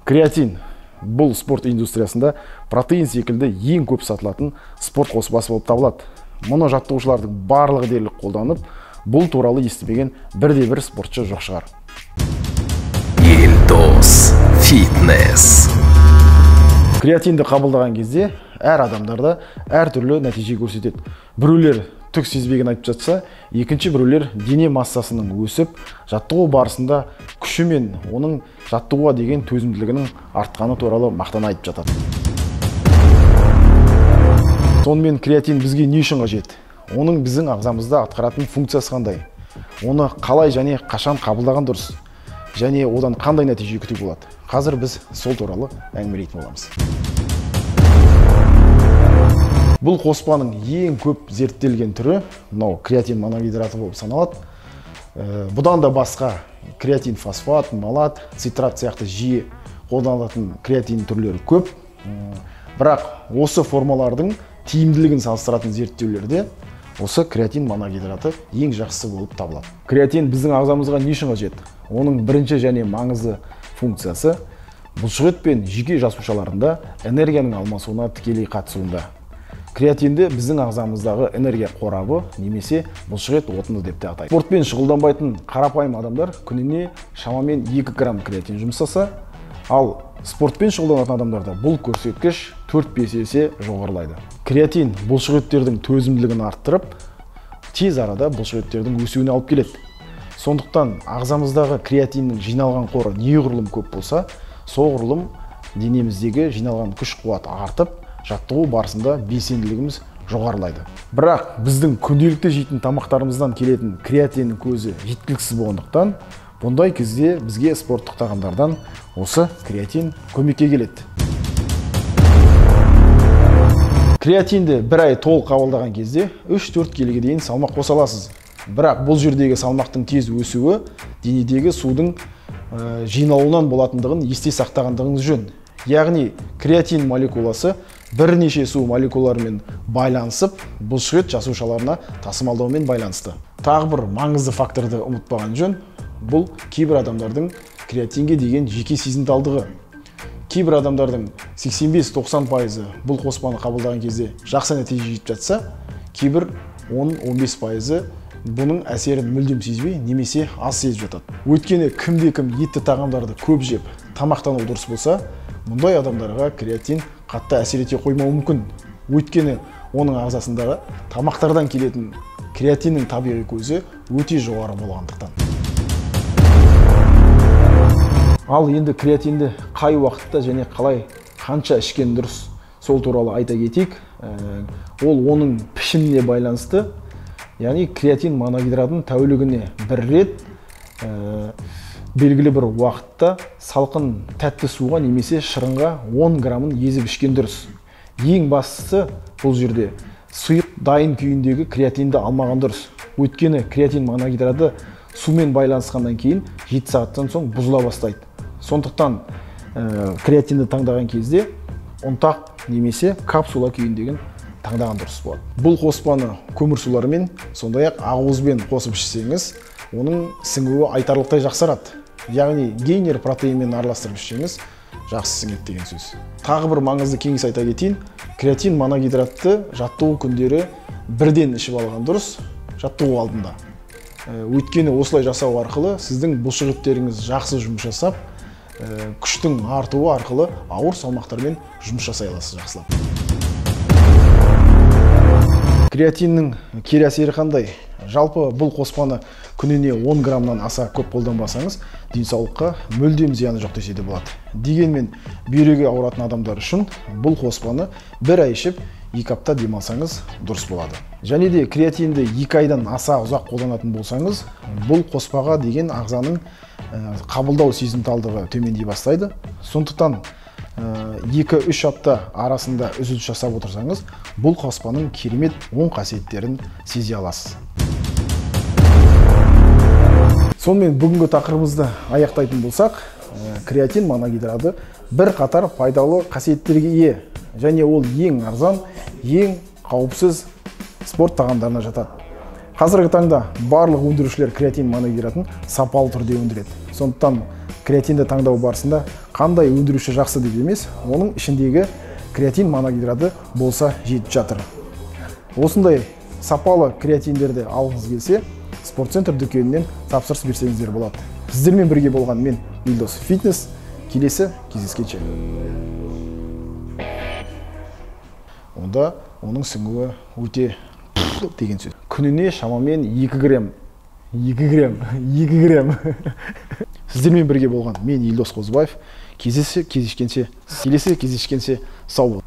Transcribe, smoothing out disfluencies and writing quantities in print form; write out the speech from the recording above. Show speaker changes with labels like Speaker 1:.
Speaker 1: Креатин бұл спорт индустриясында протеин секілді ең көп сатылатын спорт қоспасы болып табылады. Мұны жаттығушылардың барлығы дерлік қолданып, бұл туралы естімеген бірде-бір спортшы жоқ шығар.
Speaker 2: Елдос фитнес.
Speaker 1: Креатинді қабылдаған кезде әр адамдарда әр түрлі нәтиже көрсетеді. Біреулер түк сезбеген айтып жатса, екінші біреулер дене массасының өсіп, жаттығу барысында күші мен оның жаттығуға деген төзімділігінің артқаны туралы мақтана айтып жатады. Сонымен креатин бізге не үшін қажет? Оның біздің ағзамызда атқаратын функциясы қандай? Оны қалай және қашан қабылдаған дұрыс? Және одан қандай нәтиже күтуге болады? Қазір біз сол туралы әңгімелейтін боламыз. Бұл қоспаның ең көп зерттелген түрі мынау креатин моногидраты болып саналады. Бұдан да басқа креатин фосфат, малат, цитрат сияқты жиі қолданылатын креатин түрлері көп. Бірақ осы формалардың тиімділігін салыстыратын зерттеулерде осы креатин моногидраты ең жақсысы болып табылады. Креатин біздің ағзамызға не үшін қажет? Оның бірінші және маңызды функциясы бұлшықет пен жүйке жасушаларында энергияның алмасуына тікелей қатысуында. Креатинді біздің ағзамыздағы энергия қорабы немесе бұлшықет отыны деп те атайды. Спортпен шұғылданбайтын қарапайым адамдар күніне шамамен 2 грамм креатин жұмсаса, ал спортпен шұғылданатын адамдарда бұл көрсеткіш 4-5 есе жоғарылайды. Креатин бұлшықеттердің төзімділігін арттырып, тез арада бұлшықеттердің өсуіне алып келеді. Сондықтан ағзамыздағы креатиннің жиналған қоры неғұрлым көп болса, соғұрлым денеміздегі жиналған күш-қуат артып, жаттығу барысында белсенділігіміз жоғарылайды. Бірақ біздің күнделікті жейтін тамақтарымыздан келетін креатиннің көзі жеткіліксіз болғандықтан, бұндай кезде бізге спорттық тағамдардан осы креатин көмекке келеді. Креатинді бір ай толық қабылдаған кезде 3-4 келіге дейін салмақ қоса аласыз. Бірақ бұл жердегі салмақтың тез өсуі денедегі судың жиналуынан болатындығын есте сақтағандығыңыз жөн. Яғни креатин молекуласы бірнеше су молекулаларымен байланысып, бұлшықет жасушаларына тасымалдаумен байланысты. Тағы бір маңызды факторды ұмытпаған жөн, бұл кейбір адамдардың креатинге деген жеке сезімталдығы. Кейбір адамдардың 85-90% бұл қоспаны қабылдаған кезде жақсы нәтиже жетіп жатса, кейбір 10-15% бұның әсерін мүлдем сезбей, немесе аз сезіп жатады. Өйткені кімде-кім етті тағамдарды көп жеп, тамақтану дұрыс болса, мұндай адамдарға креатин қатты әсер ете қоймауы мүмкін. Өйткені оның ағзасындағы тамақтардан келетін креатиннің табиғи көзі өте жоғары болғандықтан. Ал енді креатинді қай уақытта және қалай қанша ішкен дұрыс, сол туралы айта кетейік. Ол оның пішіміне байланысты. Яғни креатин моногидратын тәулігіне бір рет белгілі бір уақытта салқын тәтті суға немесе шырынға 10 грамын езіп ішкен дұрыс. Ең бастысы бұл жерде сұйық дайын күйіндегі креатинді алмаған дұрыс. Өйткені креатин моногидраты сумен байланысқаннан кейін 7 сағаттан соң бұзыла бастайды. Сондықтан креатинді таңдаған кезде ұнтақ немесе капсула күйіндеген таңдаған дұрыс болады. Бұл қоспаны көмірсулармен, сондай-ақ ақуызбен қосып ішсеңіз, оның сіңуі айтарлықтай жақсарады. Яғни гейнер протеинмен араластырып ішсеңіз, жақсы сіңеді деген сөз. Тағы бір маңызды кеңес айта кетейін, креатин моногидратты жаттығу күндері бірден ішіп алған дұрыс, жаттығу алдында. Өйткені осылай жасау арқылы сіздің бұлшықеттеріңіз жақсы жұмыс жасап, күштің артуы арқылы ауыр салмақтармен жұмыс жасай аласыз жақсылап. Креатиннің кері әсері қандай? Жалпы бұл қоспаны күніне 10 граммнан аса көп қолданбасаңыз, денсаулыққа мүлдем зияны жоқ десе де болады. Дегенмен бүйрегі ауыратын адамдар үшін бұл қоспаны бір ай ішіп, 2 апта демалсаңыз дұрыс болады. Және де креатинді 2 айдан аса ұзақ қолданатын болсаңыз, бұл қоспаға деген ағзаның қабылдау сезімталдығы төмендей бастайды. Сондықтан 2-3 апта арасында үзіліс жасап отырсаңыз, бұл қоспаның керемет оң қасиеттерін сезе аласыз. Сонымен бүгінгі тақырыбымызды аяқтайтын болсақ, креатин моногидраты бір қатар пайдалы қасиеттерге ие, және ол ең арзан, ең қауіпсіз спорт тағамдарына жатады. Қазіргі таңда барлық өндірушілер креатин моногидратын сапалы түрде өндіреді. Сондықтан креатинді таңдау барысында қандай өндіруші жақсы деп емес, оның ішіндегі креатин моногидраты болса жетіп жатыр. Осындай сапалы креатиндерді алғыңыз келсе, спортцентр дүкенінен тапсырыс берсеңіздер болады. Сіздермен бірге болған мен Елдос Фитнес. Келесі кездескенше. Онда оның сіңуі өте деген сөз. Күніне шамамен 2 грамм. Сіздермен бірге болған мен Елдос Қозыбаев. Келесі кездескенше сау болыңыз.